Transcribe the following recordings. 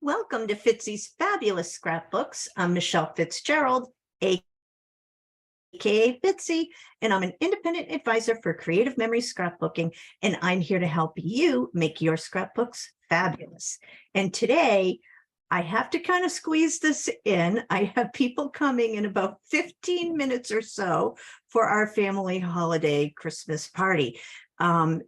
Welcome to Fitzy's Fabulous Scrapbooks. I'm Michelle Fitzgerald, aka Fitzy, and I'm an independent advisor for Creative Memory Scrapbooking, and I'm here to help you make your scrapbooks fabulous. And today, I have to kind of squeeze this in. I have people coming in about 15 minutes or so for our family holiday Christmas party.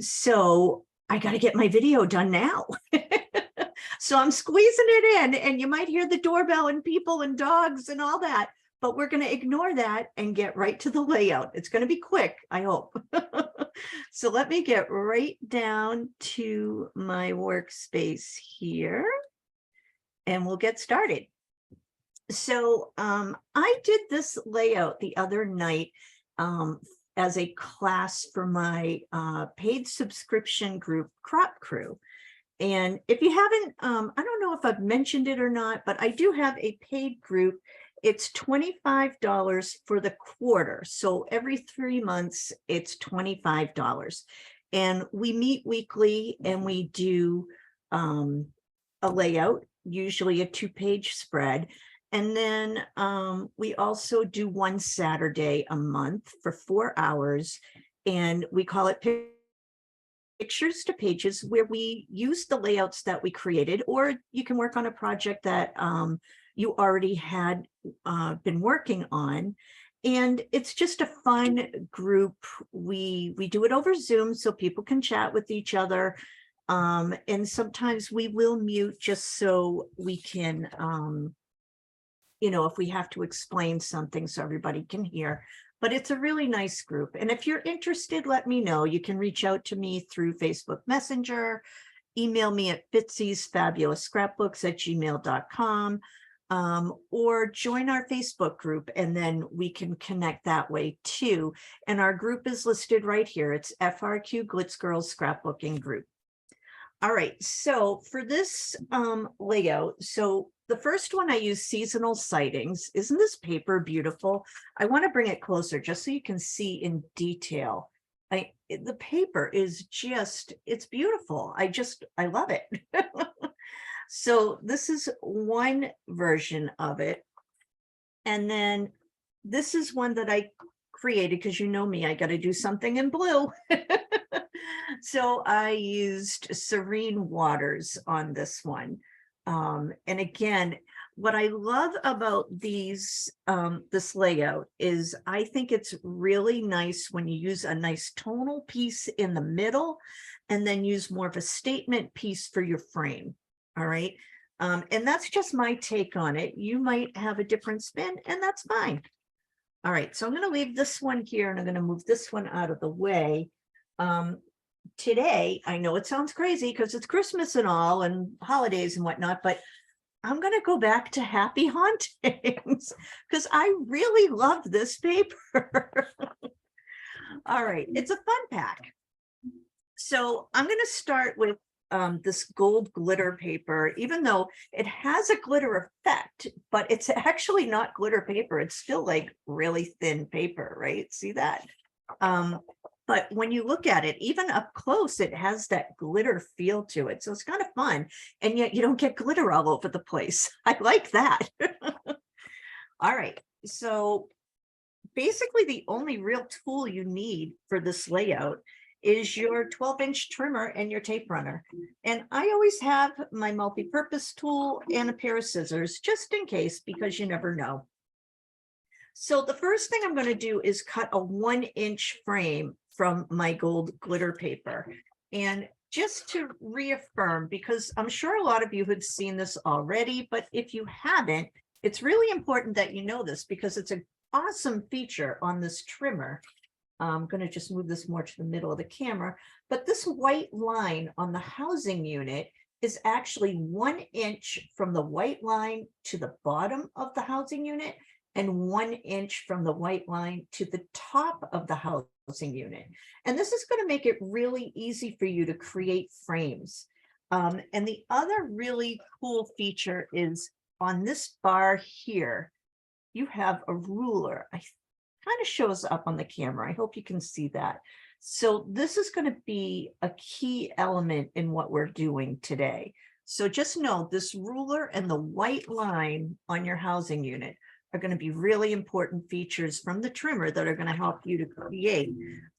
So I got to get my video done now. So I'm squeezing it in, and you might hear the doorbell and people and dogs and all that, but we're going to ignore that and get right to the layout. It's going to be quick, I hope. So let me get right down to my workspace here, and we'll get started. So I did this layout the other night as a class for my paid subscription group, Crop Crew. And if you haven't, I don't know if I've mentioned it or not, but I do have a paid group. It's $25 for the quarter. So every 3 months, it's $25. And we meet weekly and we do a layout, usually a 2-page spread. And then we also do one Saturday a month for 4 hours. And we call it Pictures to Pages, where we use the layouts that we created, or you can work on a project that you already had been working on. And it's just a fun group. We do it over Zoom so people can chat with each other. And sometimes we will mute just so we can, if we have to explain something so everybody can hear. But it's a really nice group. And if you're interested, let me know. You can reach out to me through Facebook Messenger, email me at fitzy'sfabulousScrapbooks@gmail.com, or join our Facebook group, and then we can connect that way too. And our group is listed right here. It's FRQ Glitz Girls Scrapbooking Group. All right, so for this layout, so the first one I use seasonal sightings. Isn't this paper beautiful? I want to bring it closer just so you can see in detail. The paper is just, it's beautiful. I love it. So this is one version of it. And then this is one that I created because you know me, I got to do something in blue. So I used Serene Waters on this one. And again, what I love about this layout is I think it's really nice when you use a nice tonal piece in the middle and then use more of a statement piece for your frame. All right. And that's just my take on it. You might have a different spin, and that's fine. All right. So I'm going to leave this one here, and I'm going to move this one out of the way. Today, I know it sounds crazy because it's Christmas and all and holidays and whatnot, but I'm going to go back to Happy Hauntings because I really love this paper. All right, it's a fun pack. So I'm going to start with this gold glitter paper, even though it has a glitter effect, but it's actually not glitter paper. It's still like really thin paper, right? See that? But when you look at it, even up close, it has that glitter feel to it. So it's kind of fun. And yet you don't get glitter all over the place. I like that. All right. So basically the only real tool you need for this layout is your 12-inch trimmer and your tape runner. And I always have my multi-purpose tool and a pair of scissors just in case, because you never know. So the first thing I'm going to do is cut a 1-inch frame from my gold glitter paper. And just to reaffirm, because I'm sure a lot of you have seen this already, but if you haven't, it's really important that you know this because it's an awesome feature on this trimmer. I'm going to just move this more to the middle of the camera, but this white line on the housing unit is actually 1 inch from the white line to the bottom of the housing unit and 1 inch from the white line to the top of the housing unit. And this is going to make it really easy for you to create frames. And the other really cool feature is on this bar here, you have a ruler. I kind of shows up on the camera. I hope you can see that. So this is going to be a key element in what we're doing today. So just know this ruler and the white line on your housing unit are going to be really important features from the trimmer that are going to help you to create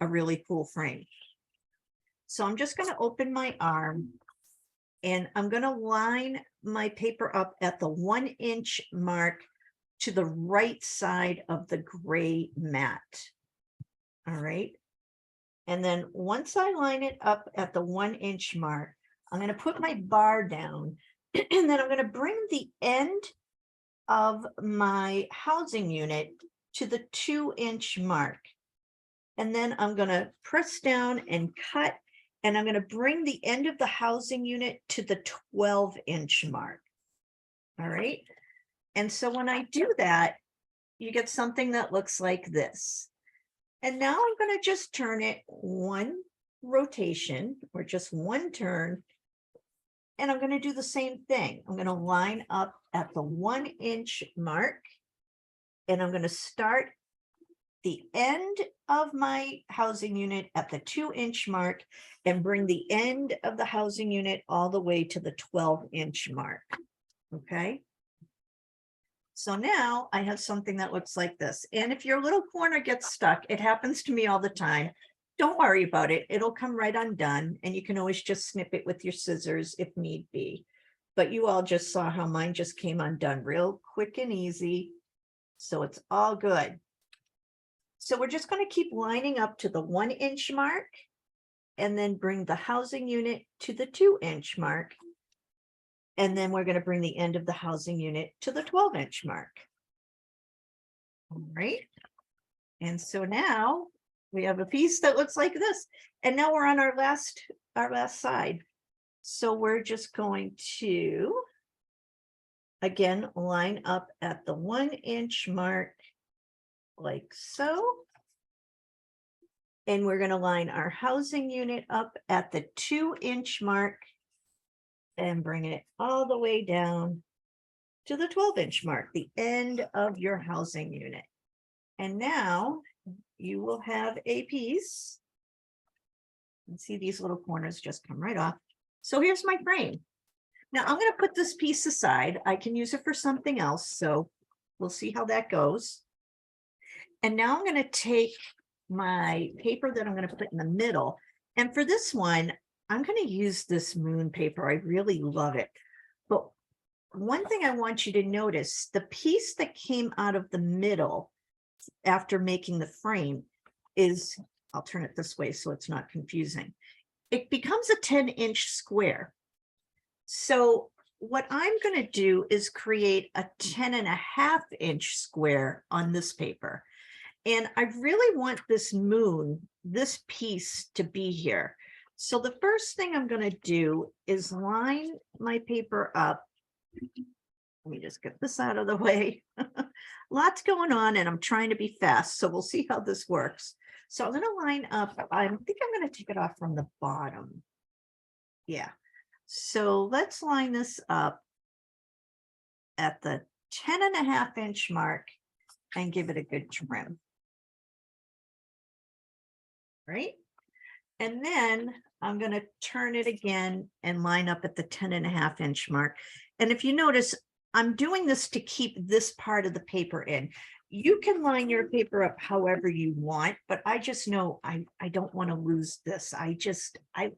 a really cool frame. So I'm just going to open my arm and I'm going to line my paper up at the 1-inch mark to the right side of the gray mat. All right. And then once I line it up at the 1-inch mark, I'm going to put my bar down and then I'm going to bring the end of my housing unit to the 2-inch mark. And then I'm going to press down and cut, and I'm going to bring the end of the housing unit to the 12-inch mark. All right. And so when I do that, you get something that looks like this. And now I'm going to just turn it one rotation or just one turn. And I'm going to do the same thing. I'm going to line up at the 1-inch mark. And I'm going to start the end of my housing unit at the 2-inch mark and bring the end of the housing unit all the way to the 12-inch mark. Okay. So now I have something that looks like this. And if your little corner gets stuck, it happens to me all the time. Don't worry about it. It'll come right undone. And you can always just snip it with your scissors if need be. But you all just saw how mine just came undone real quick and easy. So it's all good. So we're just going to keep lining up to the 1-inch mark and then bring the housing unit to the 2-inch mark. And then we're going to bring the end of the housing unit to the 12-inch mark. All right. And so now we have a piece that looks like this. And now we're on our last side. So we're just going to, again, line up at the 1-inch mark like so. And we're going to line our housing unit up at the 2-inch mark and bring it all the way down to the 12-inch mark, the end of your housing unit. And now you will have a piece. And see, these little corners just come right off. So here's my frame. Now I'm going to put this piece aside. I can use it for something else. So we'll see how that goes. And now I'm going to take my paper that I'm going to put in the middle. And for this one, I'm going to use this moon paper. I really love it. But one thing I want you to notice, the piece that came out of the middle after making the frame is, I'll turn it this way so it's not confusing. It becomes a 10-inch square. So what I'm going to do is create a 10.5-inch square on this paper. And I really want this moon, this piece to be here. So the first thing I'm going to do is line my paper up. Let me just get this out of the way. Lots going on and I'm trying to be fast. So we'll see how this works. So I'm going to line up. I think I'm going to take it off from the bottom. Yeah. So let's line this up at the 10.5-inch mark and give it a good trim. Right? And then I'm going to turn it again and line up at the 10.5-inch mark. And if you notice, I'm doing this to keep this part of the paper in. You can line your paper up however you want, but I just know I don't want to lose this. I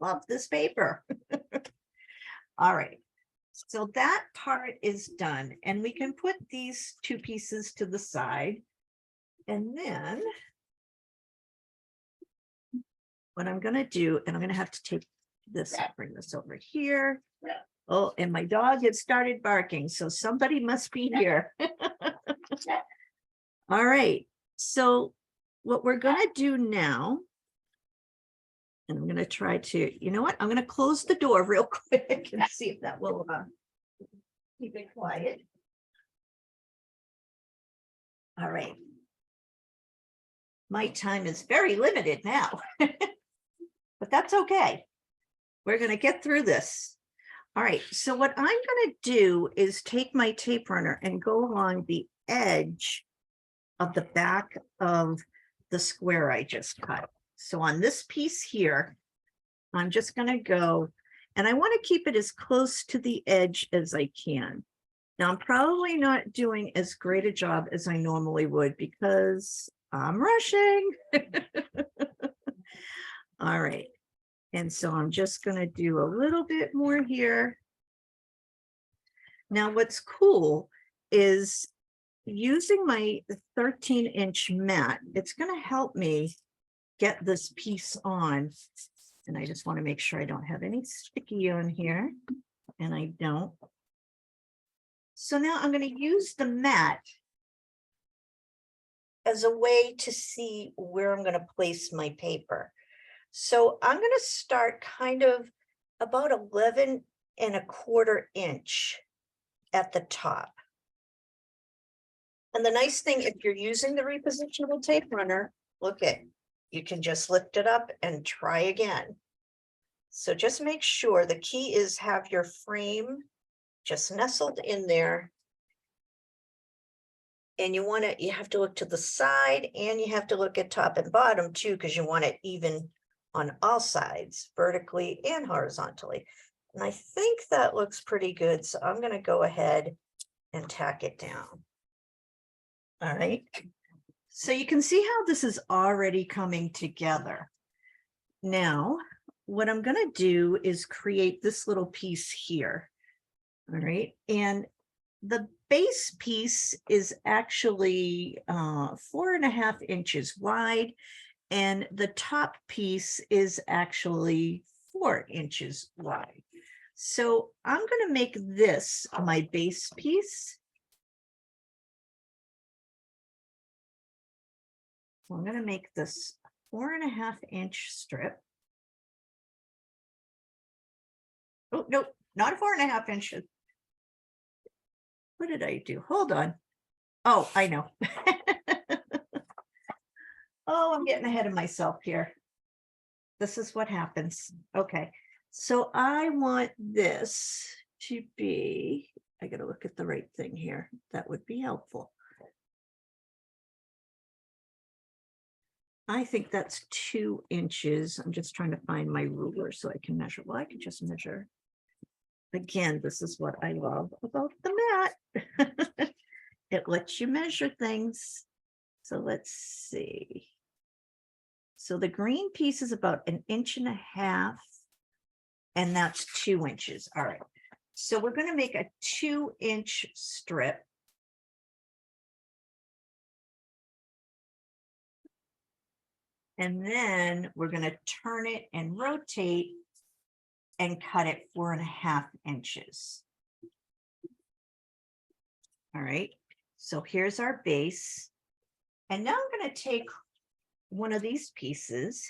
love this paper. All right. So that part is done. And we can put these two pieces to the side. And then what I'm going to do, and I'm going to have to take this, bring this over here. Oh, and my dog has started barking, so somebody must be here. All right. So what we're going to do now, and I'm going to try to, you know what? I'm going to close the door real quick and see if that will keep it quiet. All right. My time is very limited now, but that's okay. We're going to get through this. All right. So what I'm going to do is take my tape runner and go along the edge of the back of the square I just cut. So on this piece here, I'm just going to go And I want to keep it as close to the edge as I can. Now, I'm probably not doing as great a job as I normally would because I'm rushing. All right. And so I'm just going to do a little bit more here. Now, what's cool is using my 13-inch mat, it's going to help me get this piece on. And I just want to make sure I don't have any sticky on here. And I don't. So now I'm going to use the mat as a way to see where I'm going to place my paper. So I'm going to start kind of about 11¼ inch at the top. And the nice thing, if you're using the repositionable tape runner, look at, you can just lift it up and try again. So just make sure the key is have your frame just nestled in there. And you have to look to the side and you have to look at top and bottom too, because you want it even on all sides, vertically and horizontally. And I think that looks pretty good. So I'm going to go ahead and tack it down. All right. So you can see how this is already coming together. Now, what I'm going to do is create this little piece here. All right. And the base piece is actually 4½ inches wide, and the top piece is actually 4 inches wide. So I'm going to make this my base piece. I'm going to make this 4½ inch strip. Oh, no, not 4½ inches. What did I do? Hold on. Oh, I know. Oh, I'm getting ahead of myself here. This is what happens. Okay. So I want this to be, I got to look at the right thing here. That would be helpful. I think that's 2 inches. I'm just trying to find my ruler so I can measure. Well, I can just measure. Again, this is what I love about the mat. It lets you measure things. So let's see. So the green piece is about 1.5 inches, and that's 2 inches. All right. So we're going to make a 2-inch strip. And then we're going to turn it and rotate and cut it 4½ inches. All right. So here's our base. And now I'm going to take one of these pieces,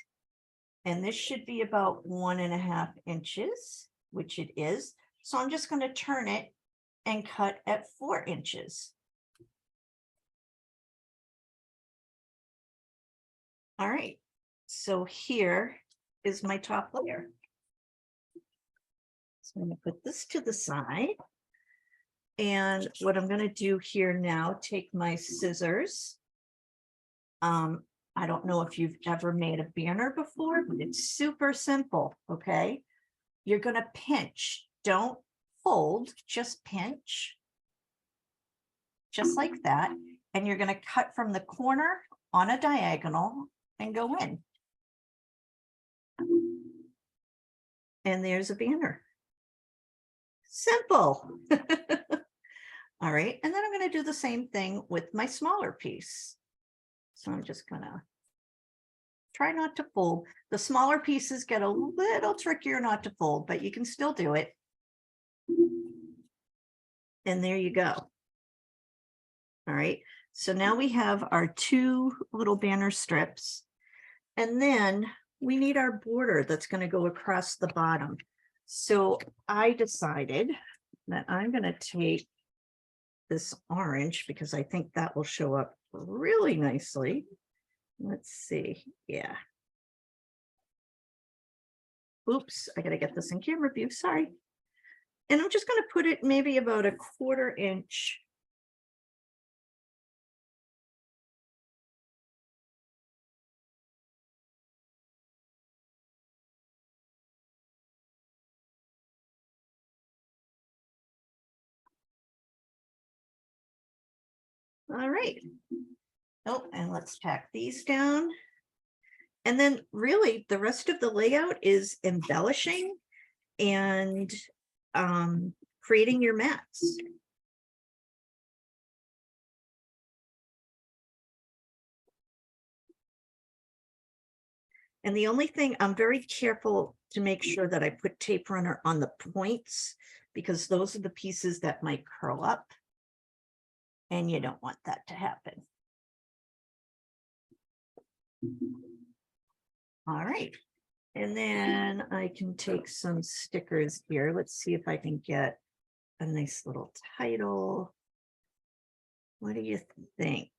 and this should be about 1½ inches, which it is. So I'm just going to turn it and cut at 4 inches. All right. So here is my top layer. So I'm going to put this to the side. And what I'm going to do here now, take my scissors. I don't know if you've ever made a banner before, but it's super simple, okay? You're going to pinch. Don't fold, just pinch. Just like that. And you're going to cut from the corner on a diagonal and go in. And there's a banner. Simple. All right. And then I'm going to do the same thing with my smaller piece. So I'm just going to try not to fold. The smaller pieces get a little trickier not to fold, but you can still do it. And there you go. All right. So now we have our 2 little banner strips. And then we need our border that's going to go across the bottom. So I decided that I'm going to take this orange because I think that will show up really nicely. Let's see. Yeah. Oops, I got to get this in camera view. Sorry. And I'm just going to put it maybe about 1/4 inch All right. Oh, and let's tack these down. And then really the rest of the layout is embellishing and creating your mats. And the only thing, I'm very careful to make sure that I put tape runner on the points, because those are the pieces that might curl up. And you don't want that to happen. All right. And then I can take some stickers here. Let's see if I can get a nice little title. What do you think?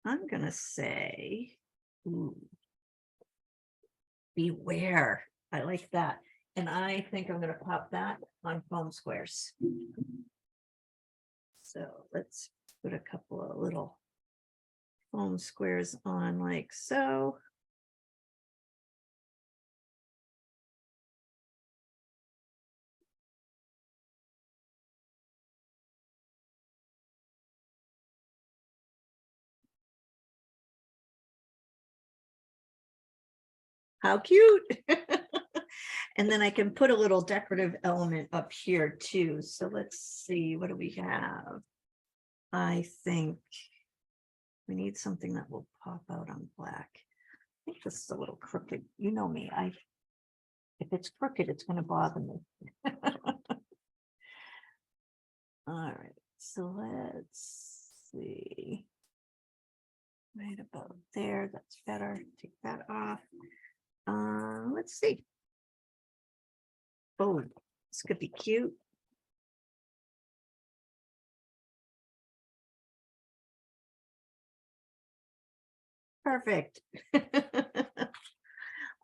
I'm going to say, ooh, beware. I like that. And I think I'm going to pop that on foam squares. So let's put a couple of little foam squares on like so. How cute. And then I can put a little decorative element up here too. So let's see, what do we have? I think we need something that will pop out on black. I think this is a little crooked. You know me, if it's crooked, it's going to bother me. All right, so let's see. Right about there, that's better. Take that off. Let's see. Oh, this could be cute. Perfect.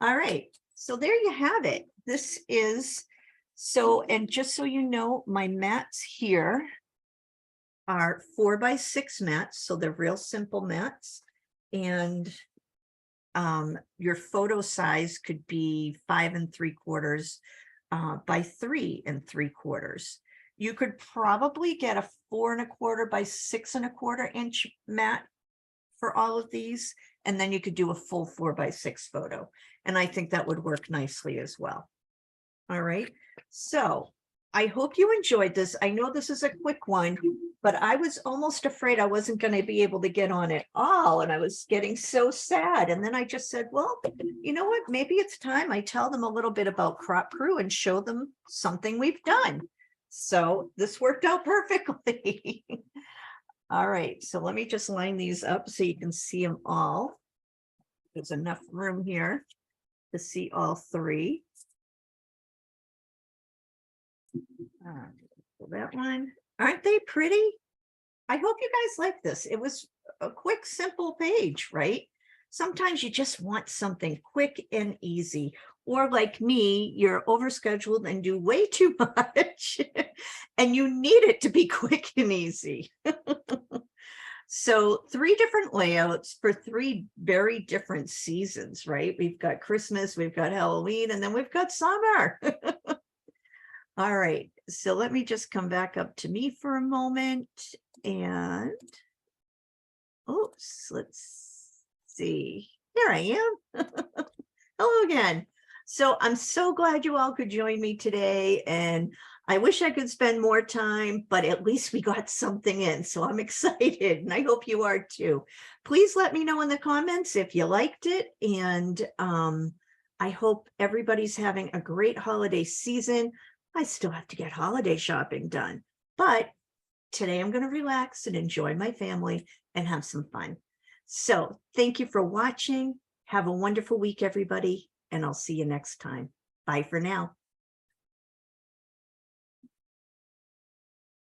All right, so there you have it. This is so, and just so you know, my mats here are 4x6 mats, so they're real simple mats. And your photo size could be 5 3/4 by 3 3/4. You could probably get a 4 1/4 by 6 1/4 inch mat for all of these, and then you could do a full 4x6 photo. And I think that would work nicely as well. All right, so I hope you enjoyed this. I know this is a quick one, but I was almost afraid I wasn't going to be able to get on it all, and I was getting so sad. And then I just said, well, you know what, maybe it's time I tell them a little bit about Crop Crew and show them something we've done. So this worked out perfectly. All right, so let me just line these up so you can see them all. There's enough room here to see all three. So that one, aren't they pretty? I hope you guys like this. It was a quick, simple page, right? Sometimes you just want something quick and easy, or like me, you're overscheduled and do way too much and you need it to be quick and easy. So 3 different layouts for 3 very different seasons, right? We've got Christmas, we've got Halloween, and then we've got summer. All right, so let me just come back up to me for a moment and, oops, let's see. Here I am. Hello again. So I'm so glad you all could join me today, and I wish I could spend more time, but at least we got something in. So I'm excited, and I hope you are too. Please let me know in the comments if you liked it, and I hope everybody's having a great holiday season. I still have to get holiday shopping done, but today I'm going to relax and enjoy my family and have some fun. So thank you for watching. Have a wonderful week, everybody, and I'll see you next time. Bye for now.